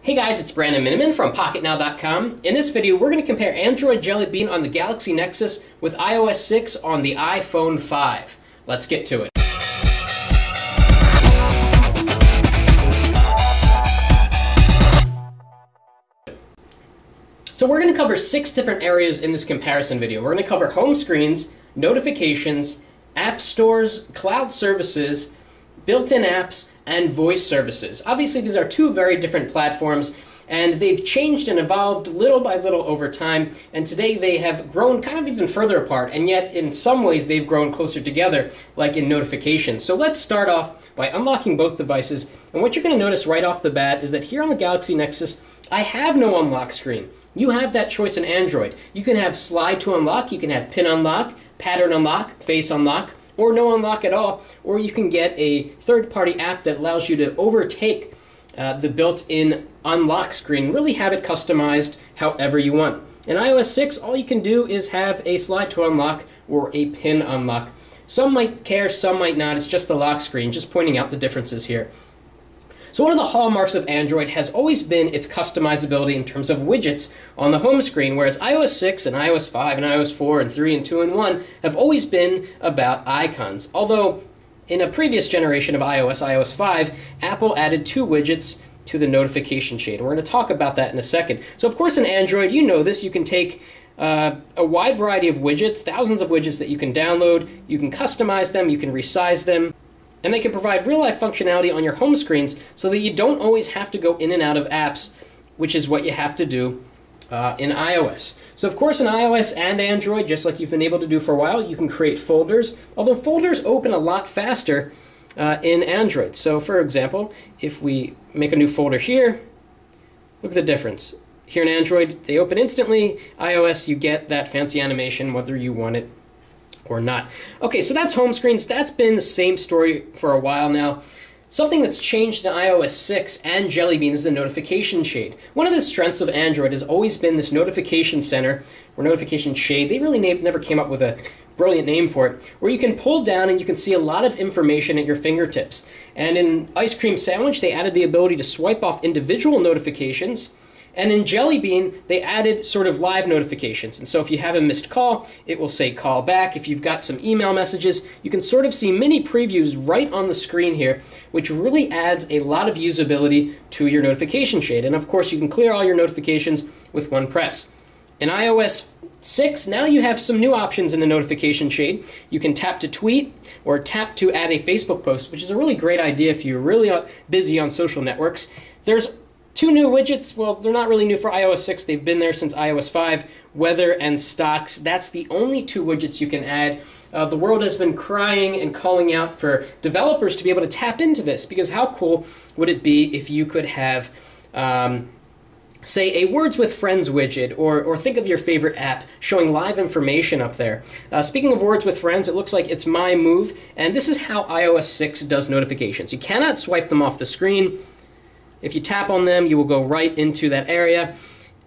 Hey guys, it's Brandon Miniman from PocketNow.com. In this video, we're going to compare Android Jelly Bean on the Galaxy Nexus with iOS 6 on the iPhone 5. Let's get to it. So we're going to cover 6 different areas in this comparison video. We're going to cover home screens, notifications, app stores, cloud services, built-in apps, and voice services. Obviously, these are 2 very different platforms, and they've changed and evolved little by little over time, and today they have grown kind of even further apart, and yet in some ways they've grown closer together, like in notifications. So let's start off by unlocking both devices, and what you're going to notice right off the bat is that here on the Galaxy Nexus, I have no unlock screen. You have that choice in Android. You can have slide to unlock, you can have pin unlock, pattern unlock, face unlock, or no unlock at all, or you can get a third-party app that allows you to overtake the built-in unlock screen, really have it customized however you want. In iOS 6, all you can do is have a slide to unlock or a pin unlock. Some might care, some might not. It's just a lock screen, just pointing out the differences here. So one of the hallmarks of Android has always been its customizability in terms of widgets on the home screen, whereas iOS 6 and iOS 5 and iOS 4 and 3 and 2 and 1 have always been about icons. Although in a previous generation of iOS, iOS 5, Apple added 2 widgets to the notification shade. And we're going to talk about that in a second. So of course in Android, you know this, you can take a wide variety of widgets, thousands of widgets that you can download, you can customize them, you can resize them, and they can provide real-life functionality on your home screens so that you don't always have to go in and out of apps, which is what you have to do in iOS. So of course in iOS and Android, just like you've been able to do for a while, you can create folders, although folders open a lot faster in Android. So for example, if we make a new folder here, look at the difference. Here in Android, they open instantly. iOS, you get that fancy animation whether you want it or not. Okay, so that's home screens. That's been the same story for a while now. Something that's changed in iOS 6 and Jelly Bean is the notification shade. One of the strengths of Android has always been this notification center, or notification shade. They really never came up with a brilliant name for it, where you can pull down and you can see a lot of information at your fingertips. And in Ice Cream Sandwich, they added the ability to swipe off individual notifications. And in Jelly Bean, they added sort of live notifications. And so if you have a missed call, it will say call back. If you've got some email messages, you can sort of see mini previews right on the screen here, which really adds a lot of usability to your notification shade. And of course, you can clear all your notifications with one press. In iOS 6, now you have some new options in the notification shade. You can tap to tweet or tap to add a Facebook post, which is a really great idea if you're really busy on social networks. There's 2 new widgets. Well, they're not really new for iOS 6. They've been there since iOS 5. Weather and stocks. That's the only 2 widgets you can add. The world has been crying and calling out for developers to be able to tap into this, because how cool would it be if you could have, say, a Words with Friends widget, or think of your favorite app showing live information up there. Speaking of Words with Friends, it looks like it's my move, and this is how iOS 6 does notifications. You cannot swipe them off the screen. If you tap on them, you will go right into that area,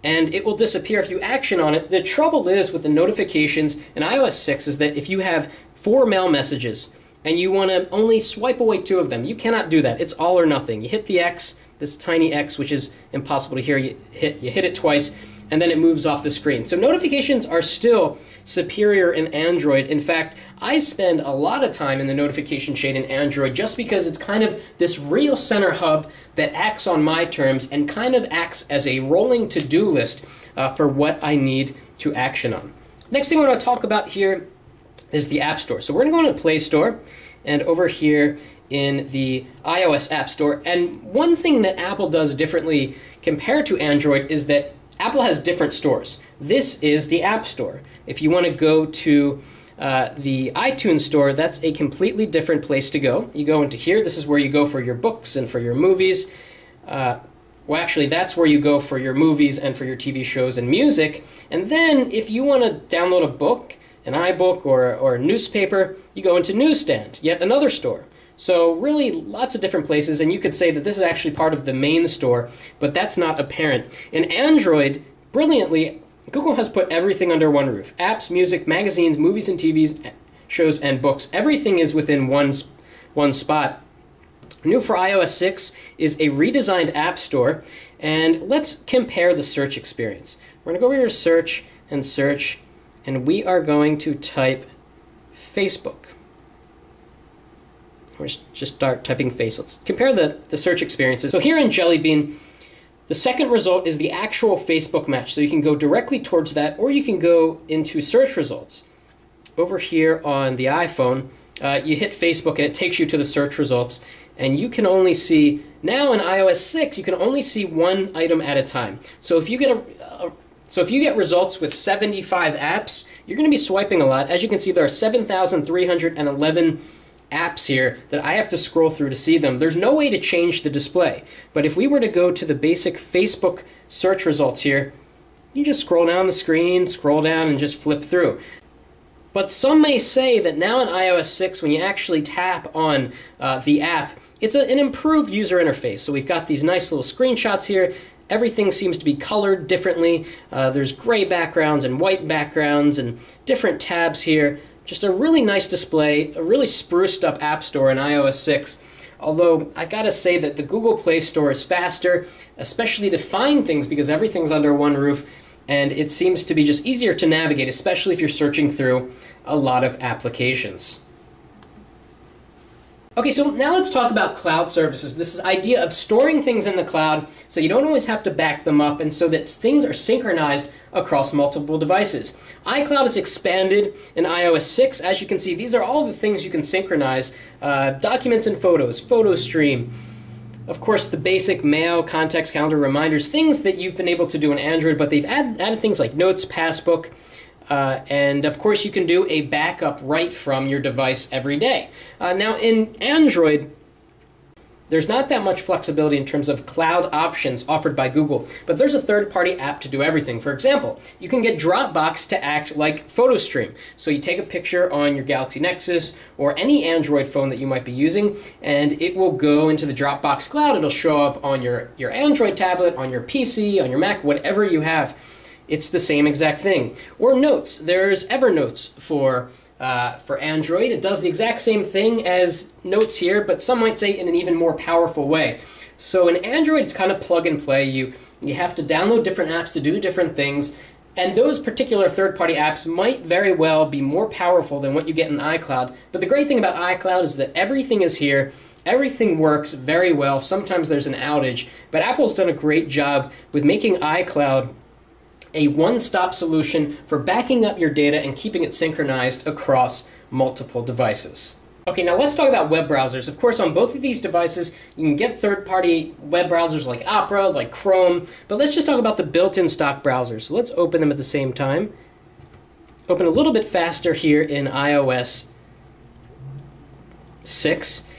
and it will disappear if you action on it. The trouble is with the notifications in iOS 6 is that if you have 4 mail messages and you want to only swipe away 2 of them, you cannot do that. It's all or nothing. You hit the X, this tiny X, which is impossible to hear. You hit it twice, and then it moves off the screen. So notifications are still superior in Android. In fact, I spend a lot of time in the notification shade in Android just because it's kind of this real center hub that acts on my terms and kind of acts as a rolling to-do list for what I need to action on. Next thing I want to talk about here is the App Store. So we're going to go into the Play Store, and over here in the iOS App Store. And one thing that Apple does differently compared to Android is that Apple has different stores. This is the App Store. If you want to go to the iTunes Store, that's a completely different place to go. You go into here. This is where you go for your books and for your movies. Well, actually, that's where you go for your movies and for your TV shows and music. And then if you want to download a book, an iBook or a newspaper, you go into Newsstand, yet another store. So really lots of different places, and you could say that this is actually part of the main store, but that's not apparent. In Android, brilliantly, Google has put everything under one roof. Apps, music, magazines, movies and TVs, shows, and books. Everything is within one spot. New for iOS 6 is a redesigned App Store, and let's compare the search experience. We're going to go over here to search, and we are going to type Facebook. Or just start typing face. Let's compare the search experiences. So here in Jelly Bean, the second result is the actual Facebook match. So you can go directly towards that, or you can go into search results. Over here on the iPhone, you hit Facebook and it takes you to the search results. And you can only see, now in iOS 6, you can only see one item at a time. So if you get results with 75 apps, you're going to be swiping a lot. As you can see, there are 7,311 apps here that I have to scroll through to see them. There's no way to change the display. But if we were to go to the basic Facebook search results here, you just scroll down the screen, scroll down, and just flip through. But some may say that now in iOS 6, when you actually tap on the app, it's an improved user interface. So we've got these nice little screenshots here. Everything seems to be colored differently. There's gray backgrounds and white backgrounds and different tabs here. Just a really nice display, a really spruced up App Store in iOS 6. Although I gotta say that the Google Play Store is faster, especially to find things because everything's under one roof, and it seems to be just easier to navigate, especially if you're searching through a lot of applications. Okay, so now let's talk about cloud services. This is idea of storing things in the cloud so you don't always have to back them up and so that things are synchronized across multiple devices. iCloud is expanded in iOS 6. As you can see, these are all the things you can synchronize. Documents and photos, photo stream, of course the basic mail, contacts, calendar, reminders, things that you've been able to do in Android, but they've added things like Notes, Passbook, and of course you can do a backup right from your device every day. Now in Android, there's not that much flexibility in terms of cloud options offered by Google, but there's a third-party app to do everything. For example, you can get Dropbox to act like PhotoStream. So you take a picture on your Galaxy Nexus or any Android phone that you might be using, and it will go into the Dropbox cloud. It'll show up on your Android tablet, on your PC, on your Mac, whatever you have. It's the same exact thing. Or Notes. There's Evernote for Android. It does the exact same thing as Notes here, but some might say in an even more powerful way. So in Android, it's kind of plug and play. You have to download different apps to do different things, and those particular third-party apps might very well be more powerful than what you get in iCloud. But the great thing about iCloud is that everything is here. Everything works very well. Sometimes there's an outage, but Apple's done a great job with making iCloud a one-stop solution for backing up your data and keeping it synchronized across multiple devices. Okay, now let's talk about web browsers. Of course, on both of these devices, you can get third-party web browsers like Opera, like Chrome, but let's just talk about the built-in stock browsers. So let's open them at the same time. Open a little bit faster here in iOS 6.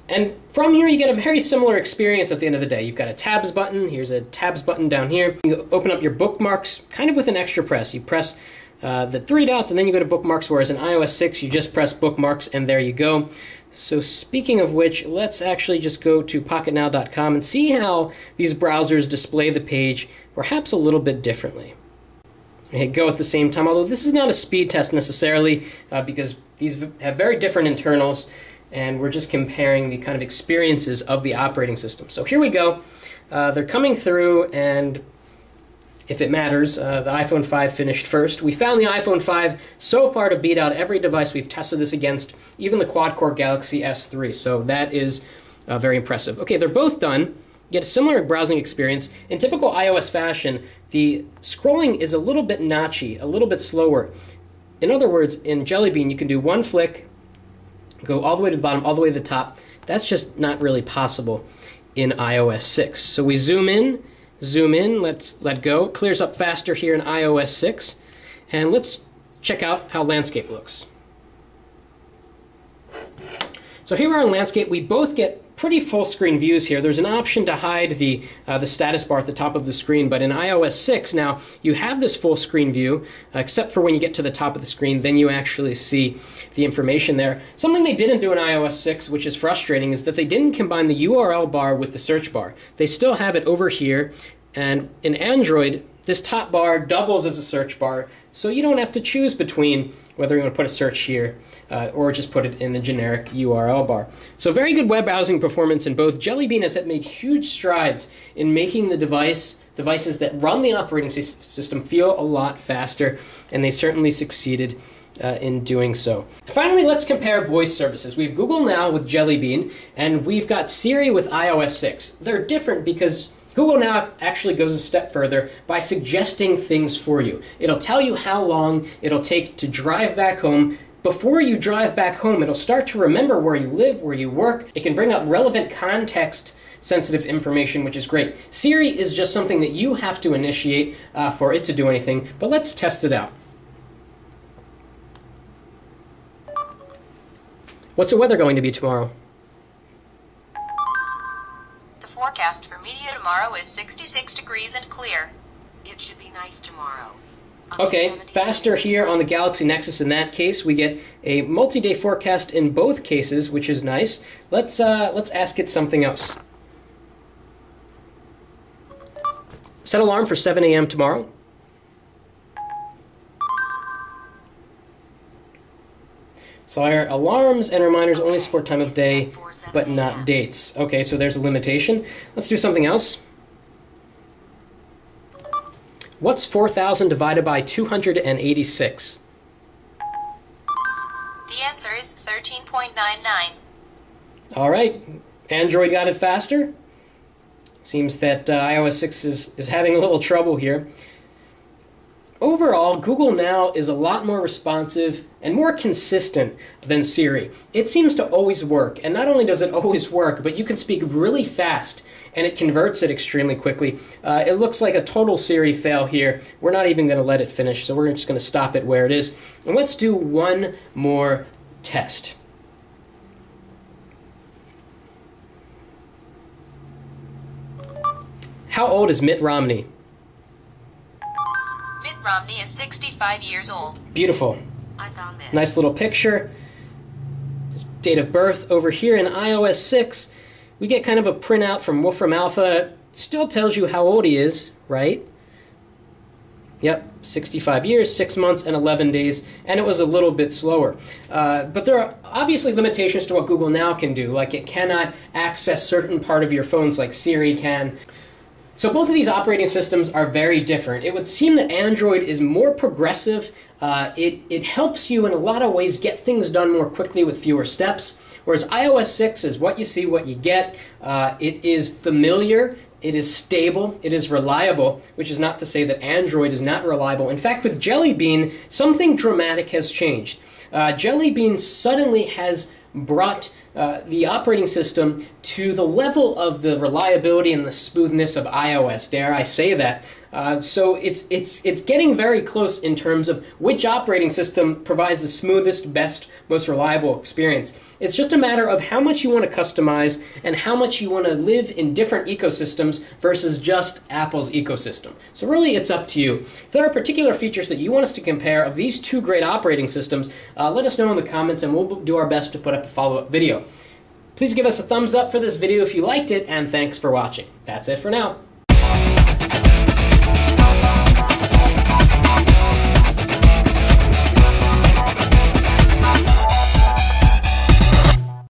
And from here, you get a very similar experience at the end of the day. You've got a tabs button. Here's a tabs button down here. You open up your bookmarks kind of with an extra press. You press the three dots, and then you go to bookmarks, whereas in iOS 6, you just press bookmarks, and there you go. So speaking of which, let's actually just go to pocketnow.com and see how these browsers display the page, perhaps a little bit differently. Hit go at the same time, although this is not a speed test necessarily, because these have very different internals, and we're just comparing the kind of experiences of the operating system. So here we go. They're coming through, and if it matters, the iPhone 5 finished first. We found the iPhone 5 so far to beat out every device we've tested this against, even the quad-core Galaxy S3. So that is very impressive. Okay, they're both done. You get a similar browsing experience. In typical iOS fashion, the scrolling is a little bit notchy, a little bit slower. In other words, in Jelly Bean, you can do one flick, go all the way to the bottom, all the way to the top. That's just not really possible in iOS 6. So we zoom in, let's let go. Clears up faster here in iOS 6. And let's check out how landscape looks. So here we are in landscape. We both get pretty full screen views here. There's an option to hide the status bar at the top of the screen, but in iOS 6 now you have this full screen view, except for when you get to the top of the screen, then you actually see the information there. Something they didn't do in iOS 6, which is frustrating, is that they didn't combine the URL bar with the search bar. They still have it over here, and in Android, this top bar doubles as a search bar, so you don't have to choose between whether you want to put a search here or just put it in the generic URL bar. So very good web browsing performance in both. Jelly Bean has made huge strides in making the devices that run the operating system feel a lot faster, and they certainly succeeded in doing so. Finally, let's compare voice services. We have Google Now with Jelly Bean, and we've got Siri with iOS 6. They're different because Google Now actually goes a step further by suggesting things for you. It'll tell you how long it'll take to drive back home. Before you drive back home, it'll start to remember where you live, where you work. It can bring up relevant context-sensitive information, which is great. Siri is just something that you have to initiate for it to do anything, but let's test it out. What's the weather going to be tomorrow? The forecast for media tomorrow is 66 degrees and clear. It should be nice tomorrow. Okay, faster here on the Galaxy Nexus in that case. We get a multi-day forecast in both cases, which is nice. Let's ask it something else. Set alarm for 7 a.m. tomorrow. So our alarms and reminders only support time of day, but not dates. Okay, so there's a limitation. Let's do something else. What's 4,000 divided by 286? The answer is 13.99. All right, Android got it faster. Seems that iOS 6 is having a little trouble here. Overall, Google Now is a lot more responsive and more consistent than Siri. It seems to always work, and not only does it always work, but you can speak really fast, and it converts it extremely quickly. It looks like a total Siri fail here. We're not even going to let it finish, so we're just going to stop it where it is. And let's do one more test. How old is Mitt Romney? Mitt Romney is 65 years old. Beautiful. I found this. Nice little picture. His date of birth. Over here in iOS 6, we get kind of a printout from Wolfram Alpha. Still tells you how old he is, right? Yep, 65 years, 6 months, and 11 days, and it was a little bit slower. But there are obviously limitations to what Google Now can do, like it cannot access certain part of your phones like Siri can. So both of these operating systems are very different. It would seem that Android is more progressive. It helps you in a lot of ways get things done more quickly with fewer steps, whereas iOS 6 is what you see, what you get. It is familiar, it is stable, it is reliable, which is not to say that Android is not reliable. In fact, with Jelly Bean, something dramatic has changed. Jelly Bean suddenly has brought the operating system to the level of the reliability and the smoothness of iOS, dare I say that. So it's getting very close in terms of which operating system provides the smoothest, best, most reliable experience. It's just a matter of how much you want to customize and how much you want to live in different ecosystems versus just Apple's ecosystem. So really it's up to you. If there are particular features that you want us to compare of these two great operating systems, let us know in the comments and we'll do our best to put up a follow-up video. Please give us a thumbs up for this video if you liked it, and thanks for watching. That's it for now.